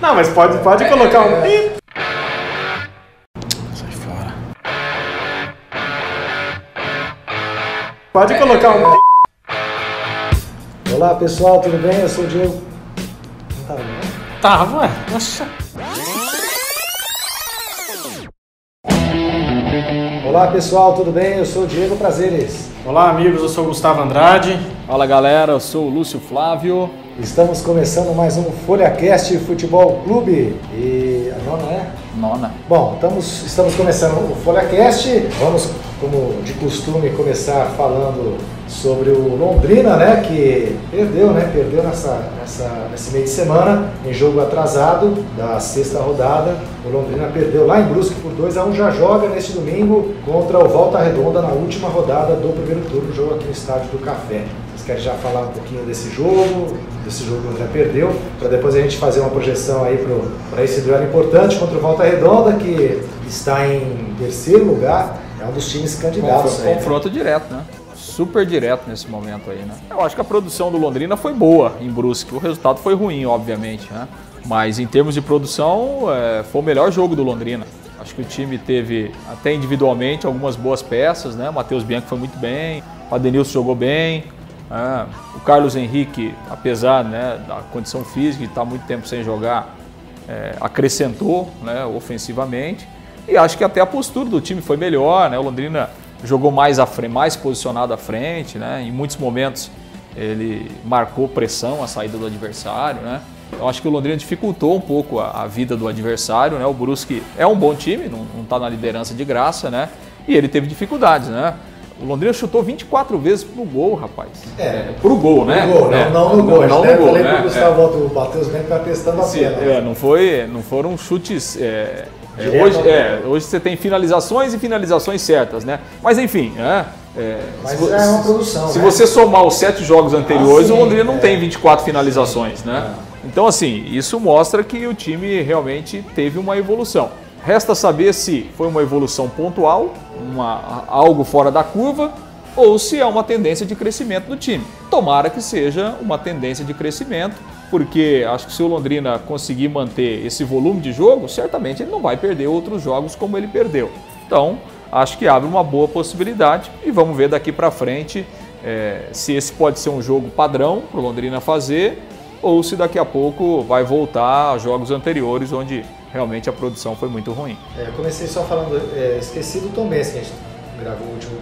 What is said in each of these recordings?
Não, mas pode colocar um pi. Sai fora. Pode colocar um pi. Olá pessoal, tudo bem? Eu sou o Diego. Não tava não? Tava, ué. Nossa. Olá pessoal, tudo bem? Eu sou o Diego, prazeres. Olá amigos, eu sou o Gustavo Andrade. Fala galera, eu sou o Lúcio Flávio. Estamos começando mais um FolhaCast Futebol Clube. E a nona é? Nona. Bom, estamos começando o FolhaCast. Vamos, como de costume, começar falando sobre o Londrina, né? Que perdeu nesse meio de semana, em jogo atrasado da sexta rodada. O Londrina perdeu lá em Brusque por 2-1, já joga neste domingo contra o Volta Redonda na última rodada do primeiro turno, jogo aqui no Estádio do Café. Vocês querem já falar um pouquinho desse jogo que o Londrina perdeu, para depois a gente fazer uma projeção aí para esse duelo importante contra o Volta Redonda, que está em terceiro lugar, é um dos times candidatos. Confronto direto, né? Super direto nesse momento aí, né? Eu acho que a produção do Londrina foi boa em Brusque. O resultado foi ruim, obviamente, né? Mas em termos de produção, foi o melhor jogo do Londrina. Acho que o time teve, até individualmente, algumas boas peças, né? O Matheus Bianchi foi muito bem, o Adenilson jogou bem, o Carlos Henrique, apesar, né, da condição física de estar muito tempo sem jogar, acrescentou, né, ofensivamente. E acho que até a postura do time foi melhor, né? O Londrina jogou mais posicionado à frente, né? Em muitos momentos ele marcou pressão à saída do adversário, né? Eu acho que o Londrina dificultou um pouco a vida do adversário, né? O Brusque é um bom time, não está na liderança de graça, né? E ele teve dificuldades, né? O Londrina chutou 24 vezes pro gol, rapaz. Pro gol, né? Pro gol, não no gol. Não no gol, falei né? pro Gustavo, o Matheus Bianchi tá testando a tela. Não foram chutes... Hoje você tem finalizações e finalizações certas, né? Mas enfim, mas é uma produção. Se né? você somar os 7 jogos anteriores, o Londrina não tem 24 finalizações, né? Então assim, isso mostra que o time realmente teve uma evolução. Resta saber se foi uma evolução pontual, algo fora da curva, ou se é uma tendência de crescimento do time. Tomara que seja uma tendência de crescimento, porque acho que se o Londrina conseguir manter esse volume de jogo, certamente ele não vai perder outros jogos como ele perdeu. Então, acho que abre uma boa possibilidade e vamos ver daqui para frente se esse pode ser um jogo padrão para o Londrina fazer ou se daqui a pouco vai voltar a jogos anteriores onde realmente a produção foi muito ruim. Eu comecei só falando, esqueci do Tombense, que a gente gravou o último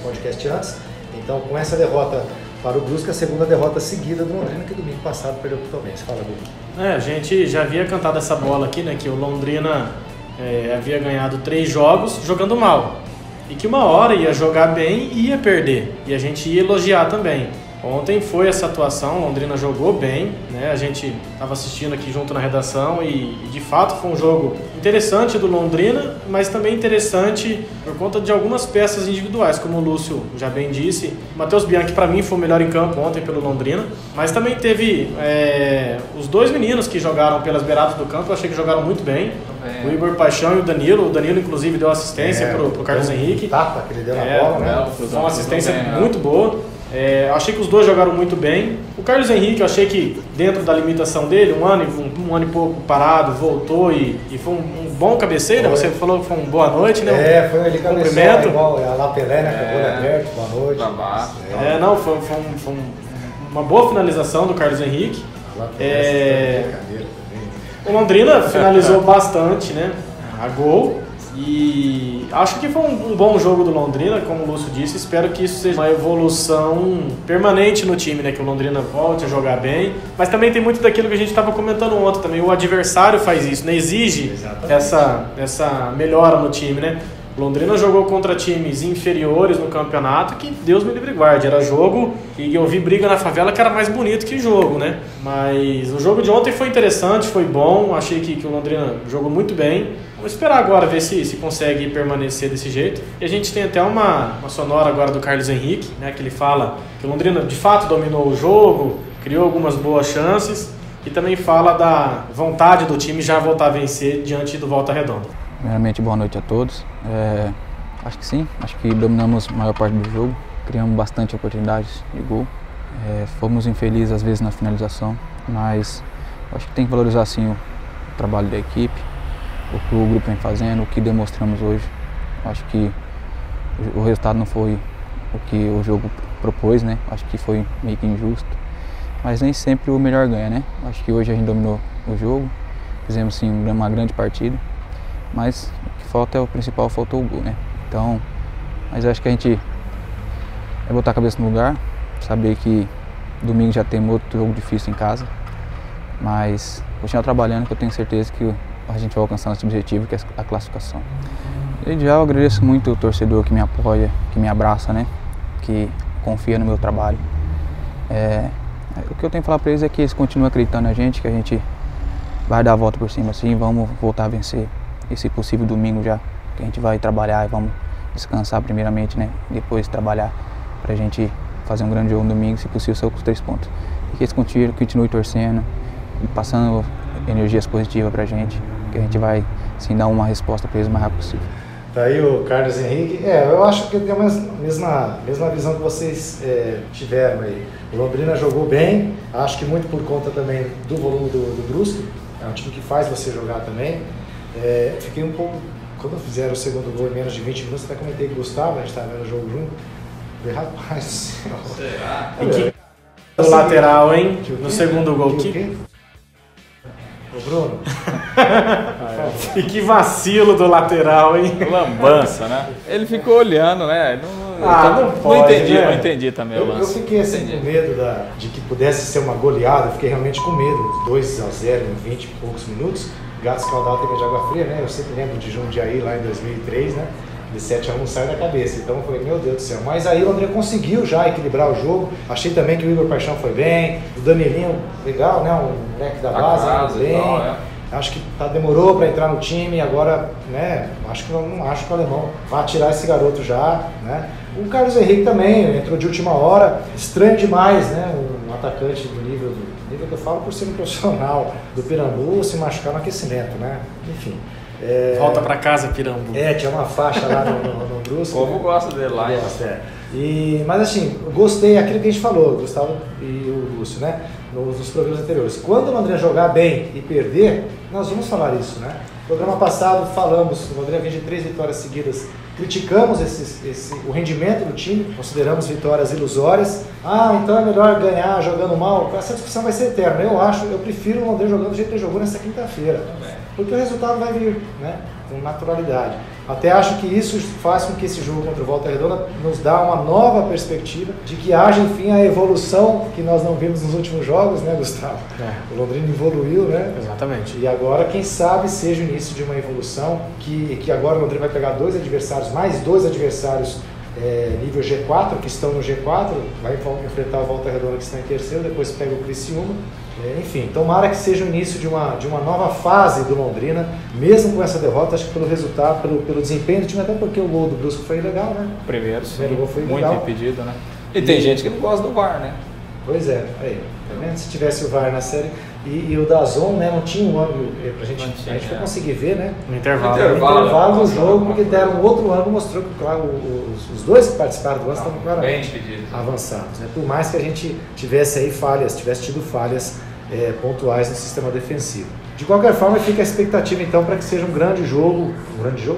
podcast antes. Então, com essa derrota para o Brusque, a segunda derrota seguida do Londrina, que domingo passado perdeu para o Tombense. Fala, Bruno. A gente já havia cantado essa bola aqui, né? Que o Londrina havia ganhado 3 jogos jogando mal. E que uma hora ia jogar bem e ia perder. E a gente ia elogiar também. Ontem foi essa atuação, Londrina jogou bem, né? A gente estava assistindo aqui junto na redação e de fato foi um jogo interessante do Londrina, mas também interessante por conta de algumas peças individuais, como o Lúcio já bem disse. O Matheus Bianchi para mim foi o melhor em campo ontem pelo Londrina, mas também teve os 2 meninos que jogaram pelas beiradas do campo, eu achei que jogaram muito bem. O Igor Paixão e o Danilo inclusive deu assistência pro Carlos Henrique. Tapa que ele deu na bola, né? Foi uma assistência muito boa. Eu achei que os dois jogaram muito bem. O Carlos Henrique, eu achei que dentro da limitação dele, um ano e pouco parado, voltou e foi um bom cabeceiro. Você falou que foi uma boa noite, né? Foi ele cabeceou igual a La Pelé, né? Com o olho aberto, boa noite. Foi uma boa finalização do Carlos Henrique. O Londrina finalizou bastante, né? A gol. E acho que foi um bom jogo do Londrina, como o Lúcio disse. Espero que isso seja uma evolução permanente no time, né? Que o Londrina volte a jogar bem. Mas também tem muito daquilo que a gente estava comentando ontem também. O adversário faz isso, né? Exige essa melhora no time, né? O Londrina jogou contra times inferiores no campeonato que Deus me livre e guarde. Era jogo e eu vi briga na favela que era mais bonito que jogo, né? Mas o jogo de ontem foi interessante, foi bom. Achei que o Londrina jogou muito bem. Vamos esperar agora ver se consegue permanecer desse jeito. E a gente tem até uma sonora agora do Carlos Henrique, né? Que ele fala que o Londrina de fato dominou o jogo, criou algumas boas chances e também fala da vontade do time já voltar a vencer diante do Volta Redonda. Primeiramente, boa noite a todos. Acho que sim, acho que dominamos a maior parte do jogo, criamos bastante oportunidades de gol. Fomos infelizes às vezes na finalização, mas acho que tem que valorizar sim trabalho da equipe, o que o grupo vem fazendo, o que demonstramos hoje. Acho que o resultado não foi o que o jogo propôs, né? Acho que foi meio que injusto, mas nem sempre o melhor ganha, né? Acho que hoje a gente dominou o jogo, fizemos sim uma grande partida, mas o que falta é o principal, faltou o gol, né? Então, mas acho que a gente é botar a cabeça no lugar, saber que domingo já tem outro jogo difícil em casa, mas continuar trabalhando, que eu tenho certeza que a gente vai alcançar nosso objetivo, que é a classificação. Desde já eu agradeço muito o torcedor que me apoia, que me abraça, né? Que confia no meu trabalho. O que eu tenho que falar para eles é que eles continuem acreditando na gente, que a gente vai dar a volta por cima assim, vamos voltar a vencer. E se possível domingo já, que a gente vai trabalhar e vamos descansar primeiramente, né? Depois trabalhar pra gente fazer um grande jogo no domingo, se possível só com os 3 pontos. E que eles continuem torcendo e passando energias positivas pra gente, que a gente vai sim dar uma resposta para eles o mais rápido possível. Tá aí o Carlos Henrique. Eu acho que tem a mesma visão que vocês tiveram aí. O Londrina jogou bem, acho que muito por conta também do volume do Brusque, é um time que faz você jogar também. Fiquei um pouco, quando fizeram o segundo gol em menos de 20 minutos, até comentei com o Gustavo, a gente estava vendo o jogo junto. Falei, rapaz do céu. Será? O lateral, hein? No segundo gol. O Bruno. E que vacilo do lateral, hein? Lambança, né? Ele ficou olhando, né? Não entendi também o lance. Eu fiquei assim com medo de que pudesse ser uma goleada, eu fiquei realmente com medo. 2-0 em 20 e poucos minutos. Gato Escaldado teve de água fria, né? Eu sempre lembro de Jundiaí lá em 2003, né? De 7-1 não sai da cabeça. Então eu falei, meu Deus do céu. Mas aí o Londrina conseguiu já equilibrar o jogo. Achei também que o Igor Paixão foi bem. O Danielinho, legal, né? Um moleque da base, bem. Acho que demorou para entrar no time. Agora, né? Não acho que o alemão vai tirar esse garoto já, né? O Carlos Henrique também entrou de última hora. Estranho demais, né? Um atacante do nível que eu falo por ser um profissional do Pirambu se machucar no aquecimento, né? Enfim. Volta pra casa, Pirambu. Tinha uma faixa lá no Brusque. Como gosta dele lá. Mas assim, eu gostei aquilo que a gente falou, o Gustavo e o Lúcio, né? Nos programas anteriores. Quando o Londrina jogar bem e perder, nós vamos falar isso, né? No programa passado falamos, o Londrina vem de 3 vitórias seguidas, criticamos o rendimento do time, consideramos vitórias ilusórias. Então é melhor ganhar jogando mal. Essa discussão vai ser eterna. Eu prefiro o Londrina jogando do jeito que ele jogou nessa quinta-feira, porque o resultado vai vir, né? Com naturalidade. Até acho que isso faz com que esse jogo contra o Volta Redonda nos dá uma nova perspectiva de que haja, enfim, a evolução que nós não vimos nos últimos jogos, né, Gustavo? O Londrina evoluiu, né? Exatamente. E agora, quem sabe, seja o início de uma evolução, que agora o Londrina vai pegar mais dois adversários nível G4, que estão no G4, vai enfrentar a Volta Redonda, que está em terceiro, depois pega o Criciúma. Enfim, tomara que seja o início de uma nova fase do Londrina, mesmo com essa derrota, acho que pelo resultado, pelo desempenho do time, até porque o gol do Brusque foi legal, né? Primeiro gol foi muito legal. impedido, né? E tem gente que não gosta do VAR, né? Pois é, aí, tá vendo? Se tivesse o VAR na série, e o DAZN, né, não tinha um ângulo pra gente, a gente foi conseguir ver, né? No intervalo. No intervalo do jogo, porque deram um outro ângulo, mostrou que, claro, os dois que participaram do lance estavam claramente avançados, né? Por mais que a gente tivesse tido falhas pontuais no sistema defensivo. De qualquer forma, fica a expectativa então para que seja um grande jogo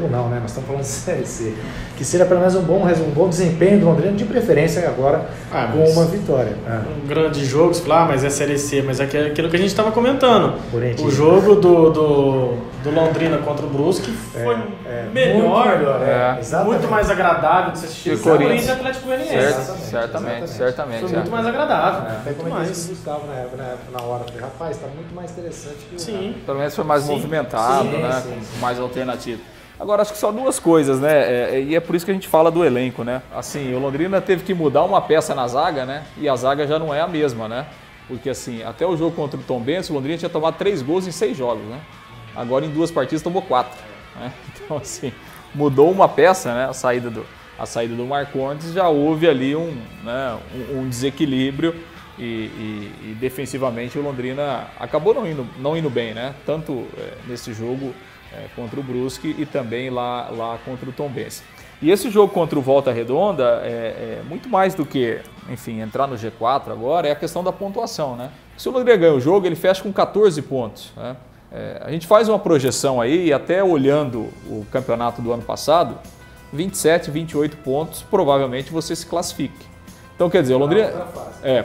não, né? Nós estamos falando de Série C, que seja pelo menos um bom desempenho do Londrina, de preferência agora com uma vitória. Um grande jogo, mas é Série C, mas é aquilo que a gente estava comentando. Corinthians. O jogo do Londrina contra o Brusque foi melhor, muito mais agradável de se assistir. O Corinthians e Atlético Goianiense. Certamente. Foi muito mais agradável. Até comentei isso com o Gustavo na hora. Falei, rapaz, está muito mais interessante que o... Sim. Pelo menos foi mais movimentado, né? Com mais alternativa. Agora, acho que só duas coisas, né? E é por isso que a gente fala do elenco, né? Assim, o Londrina teve que mudar uma peça na zaga, né? E a zaga já não é a mesma, né? Porque, assim, até o jogo contra o Tombense, o Londrina tinha tomado 3 gols em 6 jogos, né? Agora, em 2 partidas, tomou 4. Né? Então, assim, mudou uma peça, né? A saída do Marcondes, já houve ali um desequilíbrio. E defensivamente o Londrina acabou não indo bem, né? Tanto nesse jogo contra o Brusque e também lá contra o Tombense. E esse jogo contra o Volta Redonda muito mais do que, enfim, entrar no G4 agora, é a questão da pontuação, né? Se o Londrina ganha o jogo, ele fecha com 14 pontos, né? A gente faz uma projeção aí, e até olhando o campeonato do ano passado, 27, 28 pontos, provavelmente você se classifique. Então, quer dizer, o Londrina...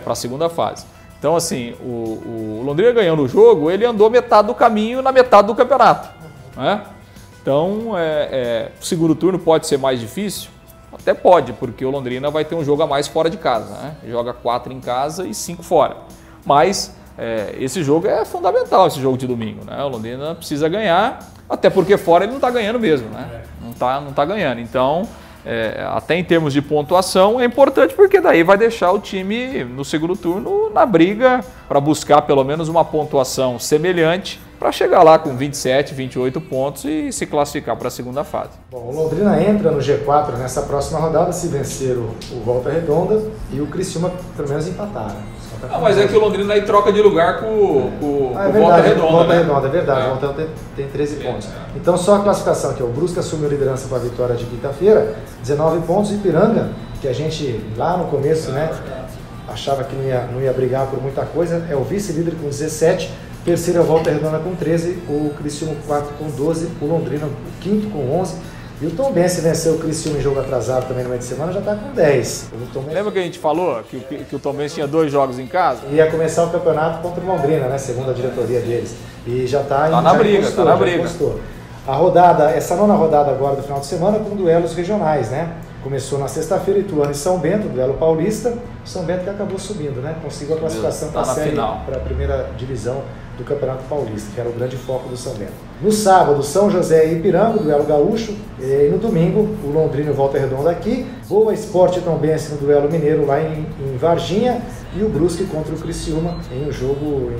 para a segunda fase. Então, assim, o Londrina ganhando o jogo, ele andou metade do caminho na metade do campeonato. Né? Então, o segundo turno pode ser mais difícil? Até pode, porque o Londrina vai ter um jogo a mais fora de casa. Né? Joga 4 em casa e 5 fora. Mas esse jogo é fundamental, esse jogo de domingo. Né? O Londrina precisa ganhar, até porque fora ele não está ganhando mesmo. Né? Não tá ganhando. Então, até em termos de pontuação, é importante porque daí vai deixar o time no segundo turno na briga para buscar pelo menos uma pontuação semelhante para chegar lá com 27, 28 pontos e se classificar para a segunda fase. Bom, o Londrina entra no G4 nessa próxima rodada se vencer o Volta Redonda e o Criciúma pelo menos empatar. Mas é que o Londrina aí troca de lugar com o Volta Redonda. Volta Redonda, é verdade. O Volta Redonda tem 13 pontos. Então só a classificação aqui. O Brusque assume a liderança para a vitória de quinta-feira, 19 pontos. Ipiranga, que a gente lá no começo achava que não ia brigar por muita coisa, é o vice-líder com 17. Terceiro é o Volta Redonda com 13, o Criciúma quarto com 12, o Londrina o quinto com 11. E o Tombense venceu o Criciúma em jogo atrasado também no meio de semana, já está com 10. Lembra que a gente falou que o Tombense tinha 2 jogos em casa? E ia começar o campeonato contra o Londrina, né? Segundo a diretoria deles. E já está na briga, está na briga. A rodada, essa nona rodada agora do final de semana com duelos regionais, né? Começou na sexta-feira, Ituano e São Bento, duelo paulista. São Bento que acabou subindo, né? Conseguiu a classificação para a primeira divisão do Campeonato Paulista, que era o grande foco do São Bento. No sábado, São José e Ipiranga, duelo gaúcho. E no domingo, o Londrina e o Volta Redonda aqui. Boa Esporte e Tombense no duelo mineiro lá em Varginha. E o Brusque contra o Criciúma em um jogo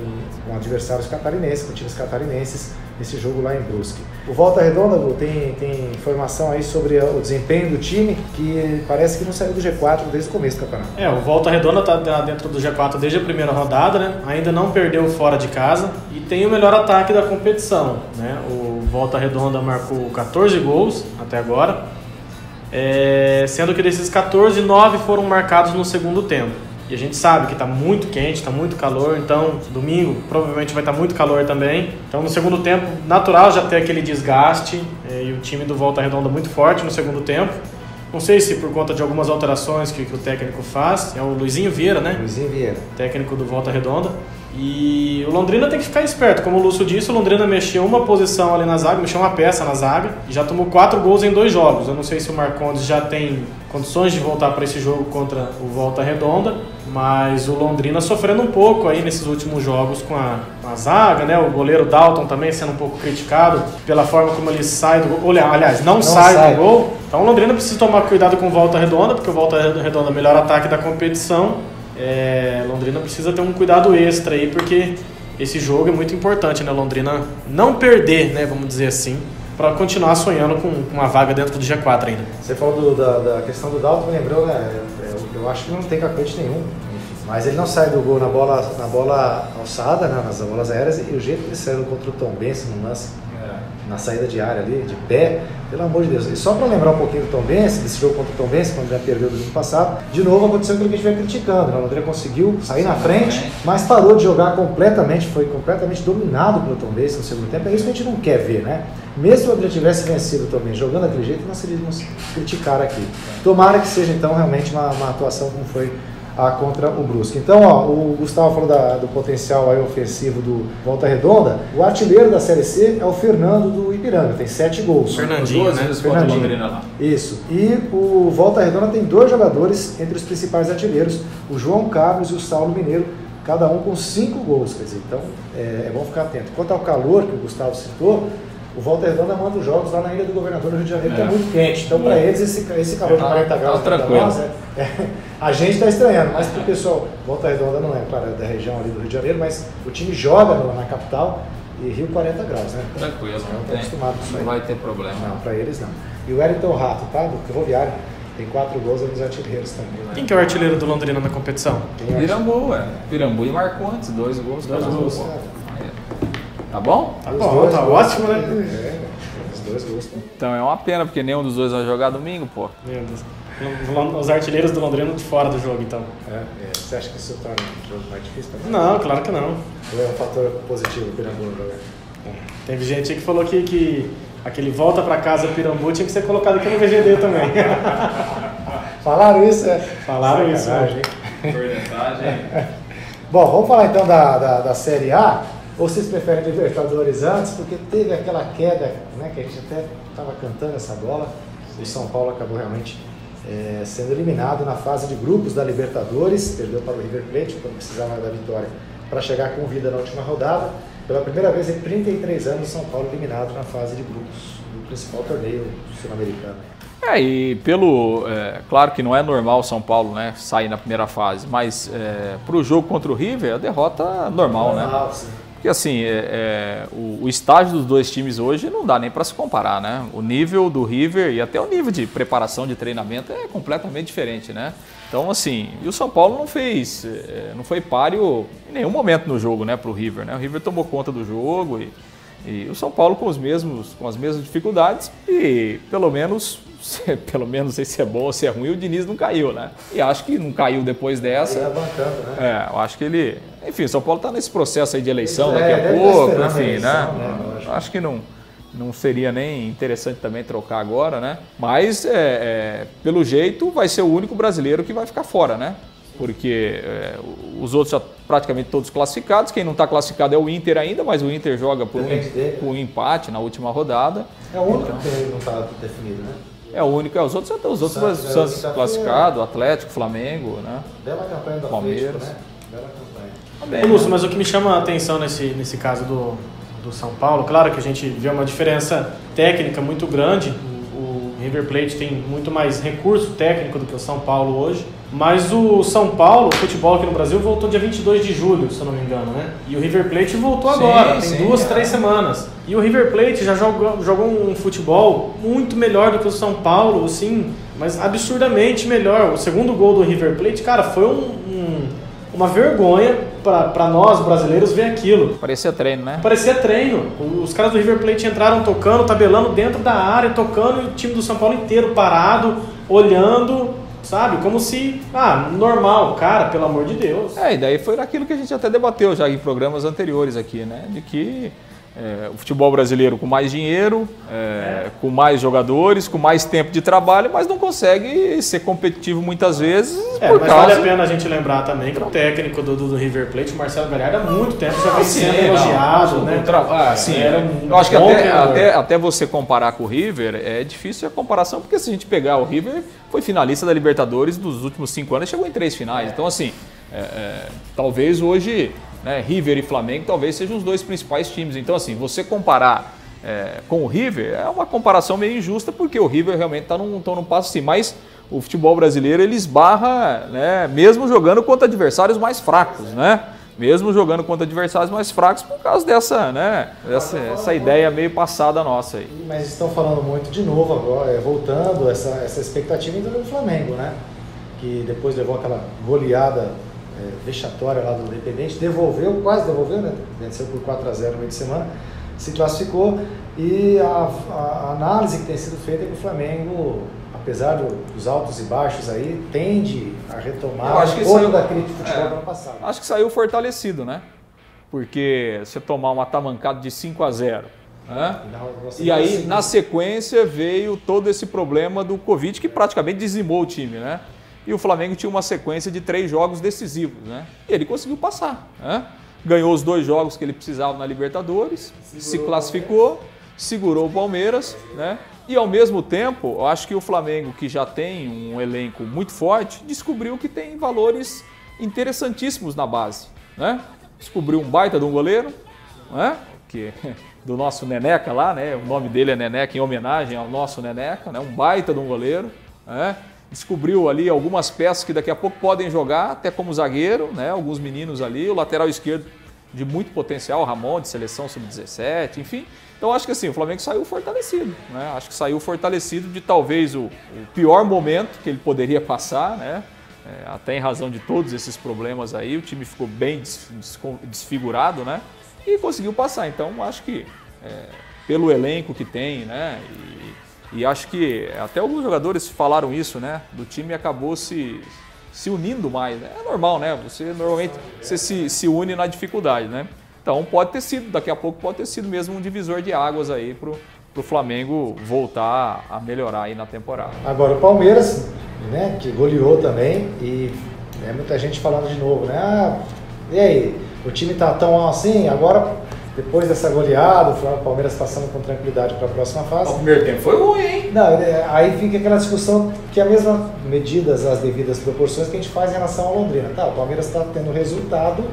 com adversários catarinenses, com times catarinenses, nesse jogo lá em Brusque. O Volta Redonda, Lu, tem informação aí sobre o desempenho do time, que parece que não saiu do G4 desde o começo do campeonato. O Volta Redonda está dentro do G4 desde a primeira rodada, né? Ainda não perdeu fora de casa e tem o melhor ataque da competição, né? O Volta Redonda marcou 14 gols até agora, sendo que desses 14, 9 foram marcados no segundo tempo. E a gente sabe que está muito quente, está muito calor, então domingo provavelmente vai estar muito calor também. Então no segundo tempo, natural já ter aquele desgaste e o time do Volta Redonda muito forte no segundo tempo. Não sei se por conta de algumas alterações que o técnico faz, é o Luizinho Vieira, né? Luizinho Vieira. Técnico do Volta Redonda. E o Londrina tem que ficar esperto, como o Lúcio disse, o Londrina mexeu uma posição ali na zaga, mexeu uma peça na zaga e já tomou 4 gols em 2 jogos. Eu não sei se o Marcondes já tem condições de voltar para esse jogo contra o Volta Redonda, mas o Londrina sofrendo um pouco aí nesses últimos jogos com a zaga, né? O goleiro Dalton também sendo um pouco criticado pela forma como ele sai do gol. Aliás, não sai do gol. Então o Londrina precisa tomar cuidado com o Volta Redonda, porque o Volta Redonda é o melhor ataque da competição. Londrina precisa ter um cuidado extra aí, porque esse jogo é muito importante, né? Londrina não perder, né? Vamos dizer assim, para continuar sonhando com uma vaga dentro do G4 ainda. Você falou da questão do Dalton, me lembrou, né? Eu acho que não tem cacoete nenhum, mas ele não sai do gol na bola alçada, né? Nas bolas aéreas, e o jeito que ele saiu contra o Tombense no lance, na saída de área ali, de pé, pelo amor de Deus. E só para lembrar um pouquinho do Tombense, desse jogo contra o Tombense, quando já perdeu do ano passado, de novo aconteceu aquilo que a gente vem criticando, né? O Londrina conseguiu sair na frente, mas parou de jogar completamente, foi completamente dominado pelo Tombense no segundo tempo. É isso que a gente não quer ver, né? Mesmo se o Londrina tivesse vencido o Tombense jogando daquele jeito, nós iríamos criticar aqui. Tomara que seja então realmente uma atuação como foi contra o Brusque. Então, o Gustavo falou do potencial aí ofensivo do Volta Redonda. O artilheiro da Série C é o Fernando do Ipiranga, tem 7 gols. Fernandinho, né? Fernandinho. Lá. Isso. E o Volta Redonda tem 2 jogadores entre os principais artilheiros, o João Carlos e o Saulo Mineiro, cada um com 5 gols. Quer dizer, então é bom ficar atento. Quanto ao calor que o Gustavo citou, o Volta Redonda manda os jogos lá na Ilha do Governador do Rio de Janeiro, que é muito quente. Então, para eles, esse calor de 40 graus nós, a gente está estranhando. Mas para o pessoal, Volta Redonda não é, claro, da região ali do Rio de Janeiro, mas o time joga na capital e Rio 40 graus, né? Tranquilo, não tem acostumado com isso aí. Não vai ter problema. Não, para eles não. E o Wellington Rato, tá? Do Ferroviário, tem 4 gols entre os artilheiros também. Quem que é o artilheiro do Londrina na competição? Pirambu, Pirambu e marcou antes, 2 gols. 2 gols. Tá bom? Tá bom, tá ótimo, né? Os 2 gols. Então é uma pena, porque nenhum dos dois vai jogar domingo, pô. Meu Deus. Os artilheiros do Londrina de fora do jogo, então. Você acha que isso torna o jogo mais difícil também? Não, claro que não. Ou é um fator positivo o Pirambu jogar? Teve gente que falou que aquele volta pra casa Pirambu tinha que ser colocado aqui no VGD também. Falaram isso? Falaram isso. Bom, vamos falar então da Série A. Ou vocês preferem Libertadores antes? Porque teve aquela queda, né, que a gente até estava cantando essa bola. O São Paulo acabou realmente sendo eliminado na fase de grupos da Libertadores. Perdeu para o River Plate, quando precisava da vitória para chegar com vida na última rodada. Pela primeira vez em 33 anos, o São Paulo eliminado na fase de grupos do principal torneio sul-americano. Claro que não é normal o São Paulo, né, sair na primeira fase, mas para o jogo contra o River, a derrota normal, né? Sim. Porque assim, o estágio dos dois times hoje não dá nem para se comparar, né? O nível do River e até o nível de preparação de treinamento é completamente diferente, né? Então assim, e o São Paulo não foi páreo em nenhum momento no jogo, né, para o River, né? O River tomou conta do jogo e o São Paulo com as mesmas dificuldades e pelo menos, não sei se é bom ou se é ruim, o Diniz não caiu, né? E acho que não caiu depois dessa. Bancando, né? Eu acho que ele... Enfim, o São Paulo está nesse processo aí de eleição daqui a pouco, enfim, eleição, né? Acho que não seria nem interessante também trocar agora, né? Mas, pelo jeito, vai ser o único brasileiro que vai ficar fora, né? Porque os outros já praticamente todos classificados. Quem não está classificado é o Inter ainda, mas o Inter joga por um empate na última rodada. É o único que não está definido, né? É o único, os outros Santos classificado, Atlético, Flamengo, né? Bela campanha do Palmeiras. Atlético, né? Bela campanha. Lúcio, mas o que me chama a atenção nesse caso do São Paulo, claro que a gente vê uma diferença técnica muito grande. O River Plate tem muito mais recurso técnico do que o São Paulo hoje. Mas o São Paulo, o futebol aqui no Brasil, voltou dia 22 de julho, se eu não me engano, né? E o River Plate voltou agora, tem 2-3 semanas. E o River Plate já jogou um futebol muito melhor do que o São Paulo, assim, mas absurdamente melhor. O segundo gol do River Plate, cara, foi uma vergonha para nós brasileiros ver aquilo. Parecia treino, né? Parecia treino. Os caras do River Plate entraram tocando, tabelando dentro da área, tocando, e o time do São Paulo inteiro parado, olhando... Sabe? Como se, normal, cara, pelo amor de Deus. E daí foi aquilo que a gente até debateu já em programas anteriores aqui, né? De que o futebol brasileiro com mais dinheiro, com mais jogadores, com mais tempo de trabalho, mas não consegue ser competitivo muitas vezes mas vale a pena a gente lembrar também que o técnico do River Plate, o Marcelo Galhardo, há muito tempo já vem sendo elogiado, né? Eu acho que até você comparar com o River, é difícil a comparação, porque se a gente pegar o River, foi finalista da Libertadores dos últimos 5 anos, chegou em 3 finais. Então assim, talvez hoje... River e Flamengo talvez sejam os dois principais times. Então, assim, você comparar com o River é uma comparação meio injusta, porque o River realmente está num passo assim. Mas o futebol brasileiro ele esbarra, né, mesmo jogando contra adversários mais fracos, né? Mesmo jogando contra adversários mais fracos por causa dessa ideia meio passada nossa aí. Mas estão falando muito de novo agora, voltando essa expectativa do Flamengo, né? Que depois levou aquela goleada vexatória lá do Independente, quase devolveu, né? Venceu por 4-0 no meio de semana, se classificou, e a análise que tem sido feita é que o Flamengo, apesar dos altos e baixos aí, tende a retomar o olho daquele futebol do ano passado. Acho que saiu fortalecido, né? Porque você tomar uma tamancada de 5-0, né? E aí, na sequência, veio todo esse problema do Covid, que praticamente dizimou o time, né? E o Flamengo tinha uma sequência de 3 jogos decisivos, né? E ele conseguiu passar, né? Ganhou os 2 jogos que ele precisava na Libertadores, se classificou, segurou o Palmeiras, né? E ao mesmo tempo, eu acho que o Flamengo, que já tem um elenco muito forte, descobriu que tem valores interessantíssimos na base, né? Descobriu um baita de um goleiro, né? Que do nosso Neneca lá, né? O nome dele é Neneca em homenagem ao nosso Neneca, né? Um baita de um goleiro, né? Descobriu ali algumas peças que daqui a pouco podem jogar, até como zagueiro, né? Alguns meninos ali, o lateral esquerdo de muito potencial, o Ramon, de seleção sub-17, enfim. Então acho que assim, o Flamengo saiu fortalecido, né? Acho que saiu fortalecido de talvez o pior momento que ele poderia passar, né? Até em razão de todos esses problemas aí, o time ficou bem desfigurado, né? E conseguiu passar. Então acho que pelo elenco que tem, né? E acho que até alguns jogadores falaram isso, né? Do time acabou se unindo mais, né? É normal, né? Você normalmente se une na dificuldade, né? Então pode ter sido, daqui a pouco pode ter sido mesmo um divisor de águas aí pro Flamengo voltar a melhorar aí na temporada. Agora o Palmeiras, né, que goleou também e muita gente falando de novo, né? E aí, o time tá tão assim, agora depois dessa goleada, o Palmeiras passando com tranquilidade para a próxima fase. O primeiro tempo foi ruim, hein? Não, aí fica aquela discussão que é a mesma medidas, as devidas proporções que a gente faz em relação ao Londrina. Tá, o Palmeiras está tendo resultado,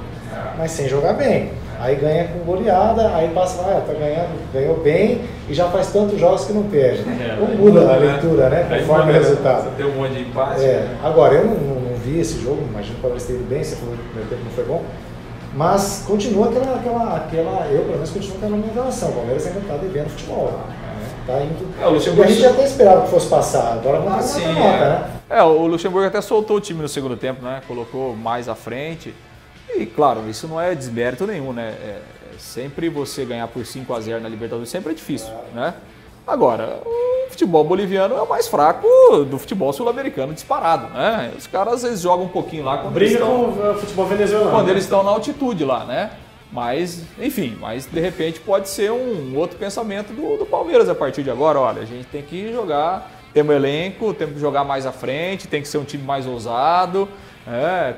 mas sem jogar bem. Aí ganha com goleada, aí passa lá, tá ganhando, ganhou bem e já faz tantos jogos que não perde. Como muda a leitura, né? Conforme o resultado. Você tem um monte de empate. Agora, eu não vi esse jogo, imagino que o Palmeiras tenha ido bem, você falou que o primeiro tempo não foi bom. Mas continua eu pelo menos continuo com a minha relação. O Palmeiras ainda está devendo futebol. Tá indo. E a gente até esperava que fosse passar, agora vamos dar uma nota, né? O Luxemburgo até soltou o time no segundo tempo, né? Colocou mais à frente. E claro, isso não é desmérito nenhum, né? Sempre você ganhar por 5-0 na Libertadores sempre é difícil, né? Agora, o futebol boliviano é o mais fraco do futebol sul-americano disparado, né? Os caras, eles jogam um pouquinho lá quando briga com o futebol venezuelano. Quando eles estão na altitude lá, né? Mas, enfim, de repente pode ser um outro pensamento do Palmeiras a partir de agora. Olha, a gente tem que jogar, temos elenco, temos que jogar mais à frente, tem que ser um time mais ousado,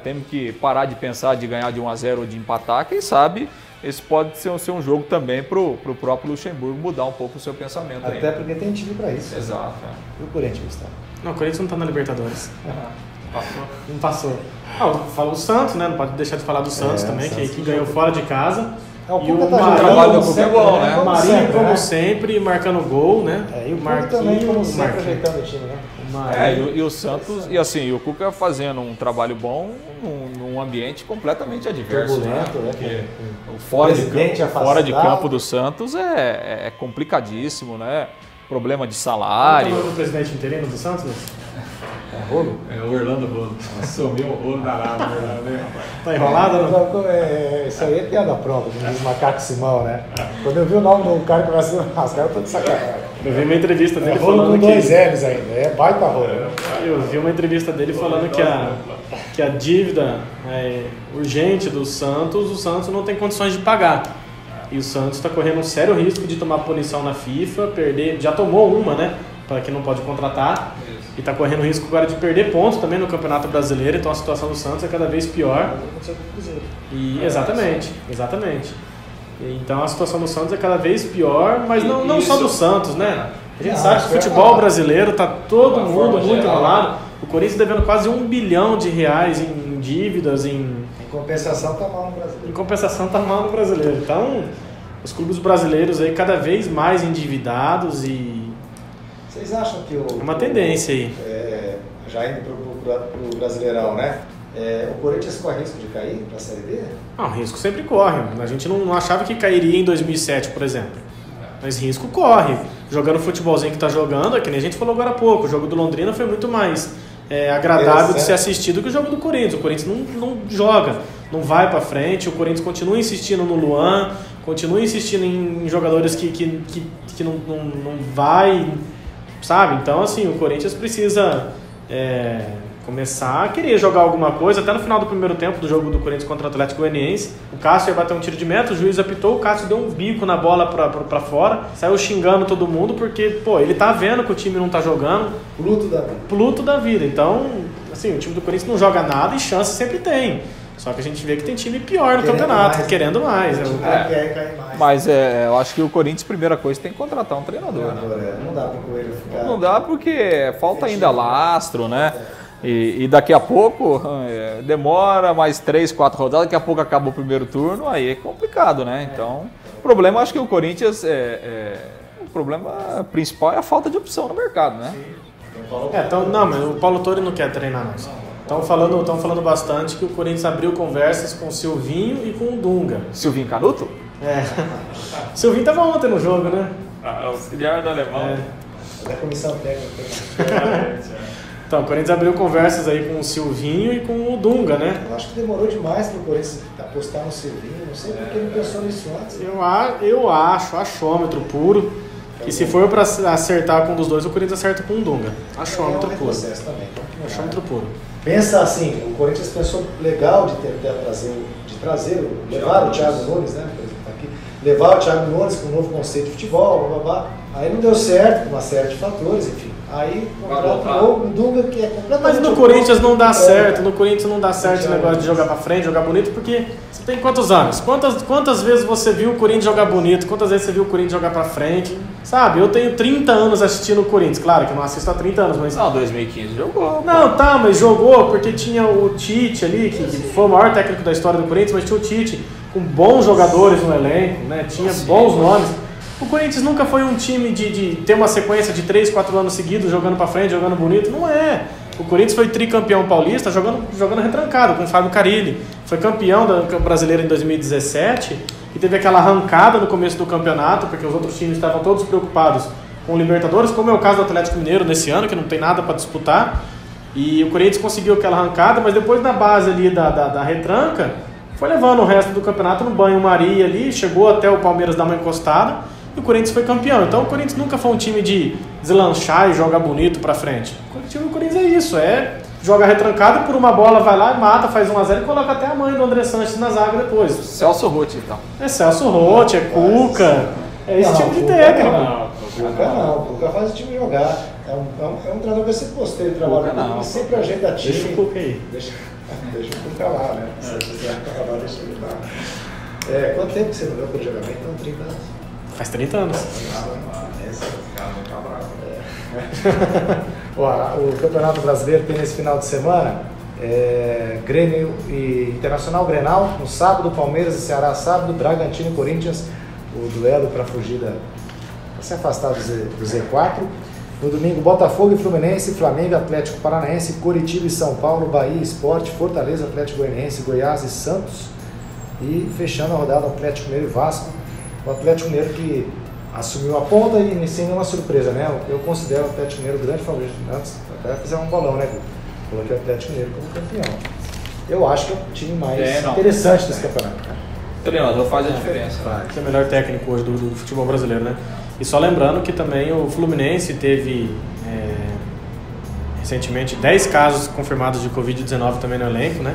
temos que parar de pensar de ganhar de 1-0 ou de empatar, quem sabe esse pode ser um jogo também para o próprio Luxemburgo mudar um pouco o seu pensamento. Até porque tem time para isso. Exato. E o Corinthians, Gustavo? Não, o Corinthians não está na Libertadores. Não passou. Fala do Santos, né? Não pode deixar de falar do Santos também, que ganhou fora de casa. O e o trabalho do Cuca é bom, né? O Marinho, como sempre, marcando gol, né? E o Cuca também, como sempre, ajeitando o time, né? E o Santos, e assim, o Cuca fazendo um trabalho bom num ambiente completamente adverso. Turbulento, né? Fora de campo do Santos é complicadíssimo, né? Problema de salário. Qual é o presidente interino do Santos? Rolo? É o Orlando Rolo. Assumiu o rolo da lava, né? Tá enrolado? Isso aí é piada pronta, como diz Macaco Simão, né? Quando eu vi o nome do cara, começa os caras estão de sacanagem. Eu vi uma entrevista dele rolo falando com 2 L's ainda, baita rolo. Eu vi uma entrevista dele falando que a dívida urgente do Santos, o Santos não tem condições de pagar. E o Santos está correndo um sério risco de tomar punição na FIFA, já tomou uma, né? Para que não pode contratar. E está correndo risco agora de perder pontos também no Campeonato Brasileiro, então a situação do Santos é cada vez pior. Exatamente. Então a situação do Santos é cada vez pior, mas não só do Santos, né? A gente sabe que o futebol brasileiro está todo mundo muito enrolado. O Corinthians devendo quase R$1 bilhão em dívidas, Em compensação está mal no brasileiro. Em compensação está mal no brasileiro. Então, os clubes brasileiros aí cada vez mais endividados e... Vocês acham que uma tendência aí. Já indo para o Brasileirão, né? O Corinthians corre risco de cair para a Série B? Não, risco sempre corre. A gente não achava que cairia em 2007, por exemplo. Mas risco corre. Jogando o futebolzinho que está jogando, é que nem a gente falou agora há pouco, o jogo do Londrina foi muito mais agradável de ser assistido que o jogo do Corinthians. O Corinthians não joga, não vai para frente, o Corinthians continua insistindo no Luan, continua insistindo em jogadores que não vai... Sabe? Então, assim, o Corinthians precisa começar a querer jogar alguma coisa. Até no final do primeiro tempo do jogo do Corinthians contra o Atlético Goianiense, o Cássio ia bater um tiro de meta, o juiz apitou, o Cássio deu um bico na bola pra fora, saiu xingando todo mundo, porque, ele tá vendo que o time não tá jogando. Pluto da vida. Então, assim, o time do Corinthians não joga nada e chance sempre tem. Só que a gente vê que tem time pior no campeonato, querendo mais. Mas eu acho que o Corinthians, primeira coisa, tem que contratar um treinador. Né? Não dá para o Coelho ficar... Não dá porque falta ainda lastro, né? E daqui a pouco demora mais 3, 4 rodadas, daqui a pouco acaba o primeiro turno, aí é complicado, né? Então, o problema, acho que o Corinthians, o problema principal é a falta de opção no mercado, né? Mas o Paulo Torre não quer treinar mais. Estão falando bastante que o Corinthians abriu conversas com o Silvinho e com o Dunga. Silvinho Canuto? O Silvinho estava ontem no jogo, né? Auxiliar do alemão. Da comissão técnica. Então, o Corinthians abriu conversas aí com o Silvinho e com o Dunga, né? Eu acho que demorou demais para o Corinthians apostar no Silvinho. Não sei porque ele pensou nisso antes. Eu acho, achômetro puro. E se for para acertar com um dos dois, o Corinthians acerta com o Dunga. Achômetro puro. Achômetro puro. Pensa assim, o Corinthians pensou legal de tentar levar o Thiago Nunes, né? levar o Thiago Nunes com um novo conceito de futebol, blá, blá, blá. Aí não deu certo, por uma série de fatores, enfim. Aí contrata o Dunga, que é completamente... Mas no Corinthians não dá certo, no Corinthians não dá certo esse negócio de jogar pra frente, jogar bonito, porque você tem quantos anos? Quantas vezes você viu o Corinthians jogar bonito? Quantas vezes você viu o Corinthians jogar pra frente? Sabe, eu tenho 30 anos assistindo o Corinthians, claro que eu não assisto há 30 anos, mas... Não, 2015 jogou. Não, tá, mas jogou porque tinha o Tite ali, que foi o maior técnico da história do Corinthians, mas tinha o Tite com bons jogadores no elenco, né? Tinha bons nomes. O Corinthians nunca foi um time de ter uma sequência de 3, 4 anos seguidos jogando pra frente, jogando bonito. Não é. O Corinthians foi tricampeão paulista jogando retrancado com o Fábio Carille. Foi campeão da brasileira em 2017 e teve aquela arrancada no começo do campeonato, porque os outros times estavam todos preocupados com o Libertadores, como é o caso do Atlético Mineiro nesse ano, que não tem nada para disputar. E o Corinthians conseguiu aquela arrancada, mas depois na base ali da retranca, foi levando o resto do campeonato no banho-maria ali, chegou até o Palmeiras dar uma encostada. E o Corinthians foi campeão. Então o Corinthians nunca foi um time de deslanchar e jogar bonito pra frente. O time do Corinthians é isso, joga retrancado, por uma bola vai lá e mata, faz 1-0 e coloca até a mãe do André Sanches na zaga depois. Celso Roth, então. É Celso Roth, é Cuca, é esse tipo de técnico. Não, o Cuca faz o time jogar. É um treinador que eu sempre gostei do trabalho dele, ele sempre ajeita time. Deixa o Cuca aí. Deixa o Cuca lá, né? Se quiser falar, deixa ele lá. Quanto tempo que você não viu pelo jogamento? Então, 30 anos. Faz 30 anos. O Campeonato Brasileiro tem nesse final de semana Grêmio e Internacional Grenal, no sábado, Palmeiras e Ceará sábado, Bragantino e Corinthians, o duelo para fugir para se afastar do Z4. No domingo, Botafogo e Fluminense, Flamengo, Atlético Paranaense, Coritiba e São Paulo, Bahia, Sport, Fortaleza, Atlético Goianiense, Goiás e Santos. E fechando a rodada, Atlético Mineiro e Vasco. O Atlético Mineiro que assumiu a ponta e sem nenhuma surpresa, né? Eu considero o Atlético Mineiro grande favorito. Antes até fizeram um bolão, né, Gu? Coloquei o Atlético Mineiro como campeão. Eu acho que é o time mais interessante desse campeonato. O treinador faz a diferença. É o melhor técnico hoje do futebol brasileiro, né? E só lembrando que também o Fluminense teve recentemente 10 casos confirmados de Covid-19 também no elenco, né?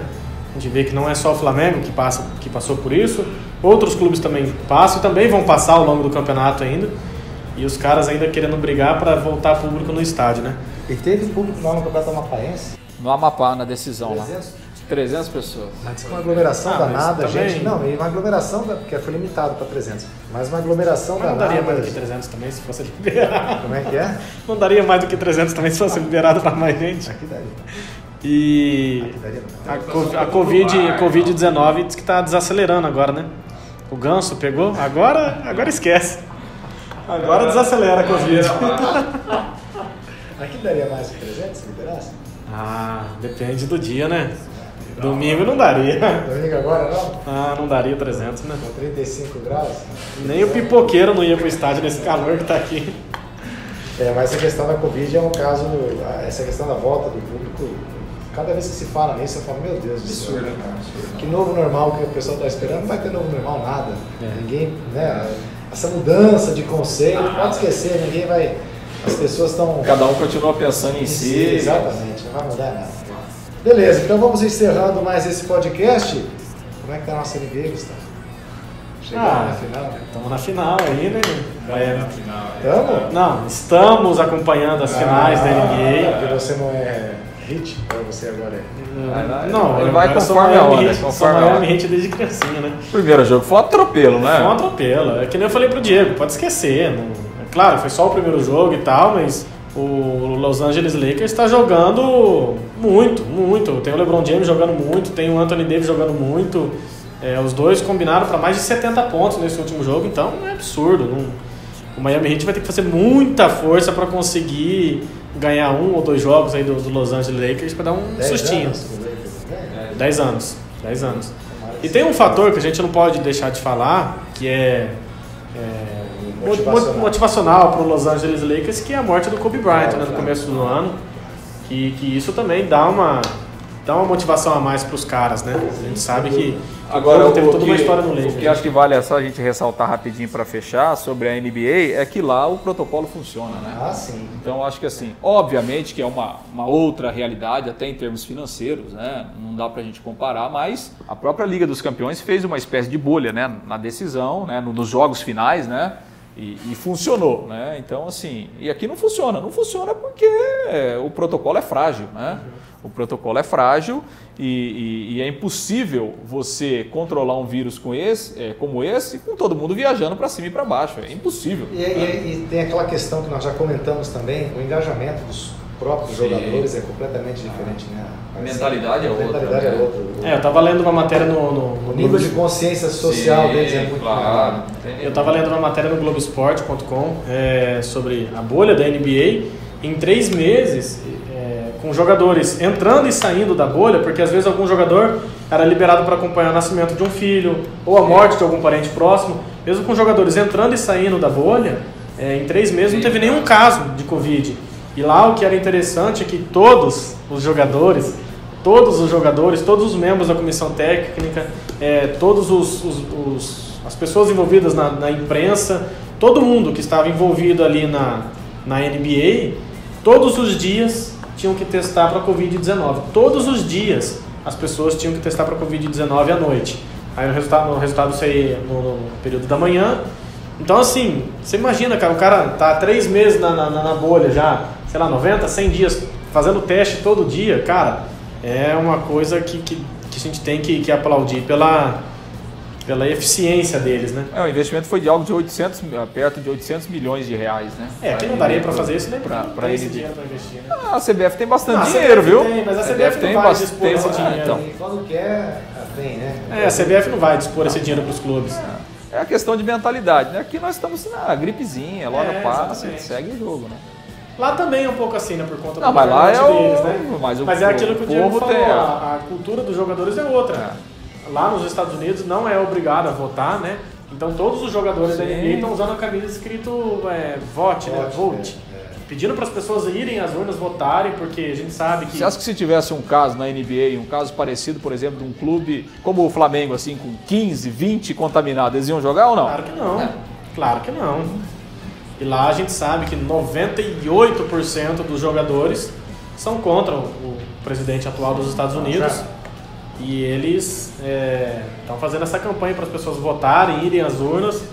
A gente vê que não é só o Flamengo que passou por isso, outros clubes também passam e também vão passar ao longo do campeonato ainda. E os caras ainda querendo brigar para voltar público no estádio, né? E teve público lá no Campeonato Amapaense? No Amapá, na decisão 300? lá. 300 pessoas. Mas uma aglomeração danada, também... gente. Não, e uma aglomeração, porque foi limitado para 300. Mas uma aglomeração Mas não danada. daria mais do que 300 também se fosse liberado. Como é que é? Não daria mais do que 300 também se fosse liberado para mais gente. Aqui daria. E a Covid-19 diz que está desacelerando agora, né? O Ganso pegou, agora esquece. Agora desacelera a Covid. Aqui daria mais que 300 se liberasse? Depende do dia, né? Domingo não daria. Domingo agora não? Não daria 300, né? Com 35 graus? Nem o pipoqueiro não ia pro estádio nesse calor que tá aqui. Mas essa questão da Covid é um caso, essa questão da volta do público, cada vez que se fala nisso, eu falo, meu Deus do céu, que novo normal que o pessoal está esperando, não vai ter novo normal nada. Ninguém, né? Essa mudança de conceito, pode esquecer, ninguém vai, as pessoas estão... Cada um continua pensando em si. Exatamente, não vai mudar nada. Beleza, então vamos encerrando mais esse podcast. Como é que tá a nossa NBA, Gustavo? Chegamos na final. Estamos na final aí, né? Estamos? Não, estamos acompanhando as finais da NBA. Porque você não é hit, ou você agora é? Não, ele vai conforme a onda. Sou Miami Heat desde criancinha, né? O primeiro jogo foi um atropelo, né? Foi um atropelo. É que nem eu falei pro Diego, pode esquecer. Claro, foi só o primeiro jogo e tal, mas o Los Angeles Lakers está jogando muito, muito. Tem o LeBron James jogando muito, tem o Anthony Davis jogando muito. Os dois combinaram para mais de 70 pontos nesse último jogo, então é absurdo. O Miami Heat vai ter que fazer muita força para conseguir ganhar 1 ou 2 jogos aí do Los Angeles Lakers para dar um 10 sustinho. Anos, 10 anos. 10 anos. E tem um fator que a gente não pode deixar de falar, que é motivacional para o Los Angeles Lakers, que é a morte do Kobe Bryant, né, no começo do ano. Que isso também dá dá uma motivação a mais para os caras, né? A gente sabe que agora teve toda uma história no Lakers. O que acho que vale é só a gente ressaltar rapidinho para fechar sobre a NBA é que lá o protocolo funciona, né? Ah, sim. Então acho que assim, obviamente que é uma outra realidade até em termos financeiros, né? Não dá pra gente comparar, mas a própria Liga dos Campeões fez uma espécie de bolha, né? Na decisão, né? Nos jogos finais, né? E funcionou, né? Então assim, e aqui não funciona porque o protocolo é frágil, né? O protocolo é frágil e é impossível você controlar um vírus como esse com todo mundo viajando para cima e para baixo. É impossível. E tem aquela questão que nós já comentamos também, o engajamento dos próprios jogadores é completamente diferente, né? A mentalidade é outra. mentalidade é outra. Eu estava lendo uma matéria no O nível de consciência social deles é muito maior. Eu estava lendo uma matéria no Globoesporte.com sobre a bolha da NBA. Em 3 meses, com jogadores entrando e saindo da bolha, porque às vezes algum jogador era liberado para acompanhar o nascimento de um filho ou a morte de algum parente próximo, mesmo com jogadores entrando e saindo da bolha, em 3 meses não teve nenhum caso de Covid. E lá o que era interessante é que todos os jogadores, todos os membros da comissão técnica, as pessoas envolvidas na imprensa, todo mundo que estava envolvido ali na NBA, todos os dias tinham que testar para Covid-19. Todos os dias as pessoas tinham que testar para Covid-19 à noite. Aí o resultado saía no período da manhã. Então assim, você imagina, cara, o cara tá 3 meses na bolha já, sei lá, 90, 100 dias fazendo teste todo dia, cara, é uma coisa que a gente tem que aplaudir pela eficiência deles, né? O investimento foi de algo de perto de 800 milhões de reais, né? Que não daria para fazer isso nem para esse dinheiro para investir, né? A CBF tem bastante dinheiro, viu? Tem, mas a CBF não vai dispor esse dinheiro. Então. E quando quer, tem, né? A CBF não vai dispor esse dinheiro para os clubes. É a questão de mentalidade, né? Aqui nós estamos na gripezinha, logo passa, segue o jogo, né? Lá também é um pouco assim, né? Por conta do mas deles, né? Mas é aquilo que o Diego falou, a cultura dos jogadores é outra. Lá nos Estados Unidos não é obrigado a votar, né? Então todos os jogadores da NBA estão usando a camisa escrito vote, né? Vote. Pedindo para as pessoas irem às urnas votarem, porque a gente sabe que... Você acha que se tivesse um caso na NBA, um caso parecido, por exemplo, de um clube como o Flamengo, assim, com 15, 20 contaminados, eles iam jogar ou não? Claro que não. Claro que não. E lá a gente sabe que 98% dos jogadores são contra o presidente atual dos Estados Unidos. E eles estão fazendo essa campanha para as pessoas votarem, irem às urnas.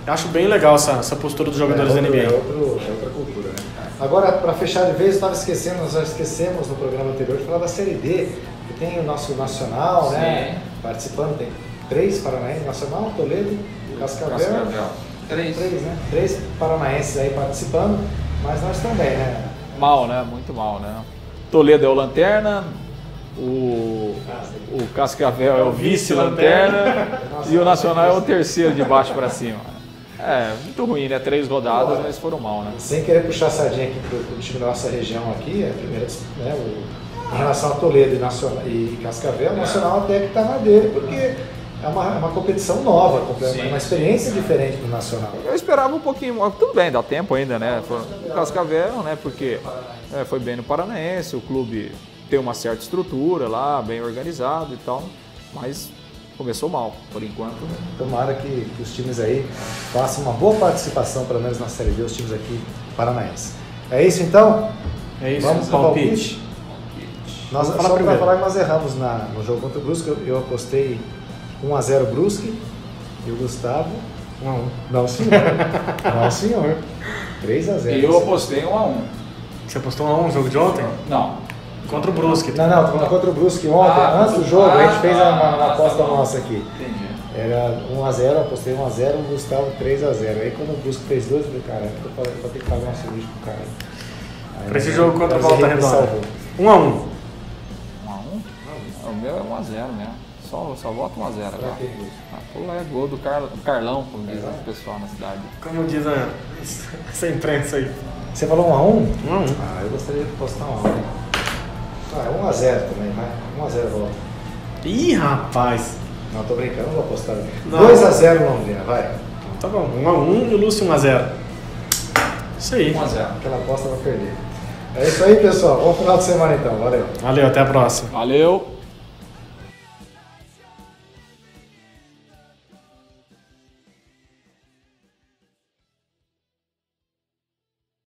Eu acho bem legal essa postura dos jogadores da NBA. É outra cultura, né? Agora, para fechar de vez, nós já esquecemos no programa anterior de falar da Série D, que tem o nosso Nacional, né? Participando, tem 3 paranaenses, Nacional, Toledo, Cascavel. 3, né? 3 paranaenses aí participando, mas nós também, né? Mal, né? Muito mal, né? Toledo é o lanterna, o Cascavel é o vice-lanterna e o Nacional é o terceiro de baixo para cima. Muito ruim, né? 3 rodadas, mas foram mal, né? Sem querer puxar a sardinha aqui pro time da nossa região aqui, a primeira, né, em relação a Toledo e Cascavel, o Nacional até que está na dele, porque é uma competição nova, uma experiência diferente do Nacional. Eu esperava um pouquinho, tudo bem, dá tempo ainda, né? O Cascavel, né? Porque foi bem no Paranaense, o clube tem uma certa estrutura lá, bem organizado e tal, mas começou mal, por enquanto. Tomara que os times aí façam uma boa participação, pelo menos na Série D, os times aqui paranaenses. É isso então? É isso, vamos para o palpite. Só para falar que nós erramos no jogo contra o Brusque, eu apostei 1-0 Brusque e o Gustavo 1-1. Não, senhor. Não, senhor. 3-0. E eu apostei 1-1. Você apostou 1-1 no jogo de ontem? Não. Contra o Brusque. Não, contra o Brusque ontem, antes do jogo, a gente fez uma aposta nossa aqui. Entendi. Era 1-0, apostei 1-0, o Gustavo 3-0. Aí quando o Brusque fez 2, eu falei, caramba, eu vou ter que pagar uma cerveja pro cara. Para esse jogo contra o Volta Redonda. 1-1. 1-1? O meu é 1-0, né? Só voto 1-0 agora. Pô, é gol do Carlão, como diz o pessoal na cidade. Como diz essa imprensa aí. Você falou 1-1? 1-1. Eu gostaria de postar 1-1. 1-0 também, vai. 1-0 volta. Ih, rapaz. Não, tô brincando, não vou apostar. 2-0 Londrina, vai. Tá bom, 1-1 e o Lúcio 1-0. Isso aí. 1-0. Aquela aposta vai perder. É isso aí, pessoal. Bom final de semana então. Valeu. Valeu, até a próxima. Valeu!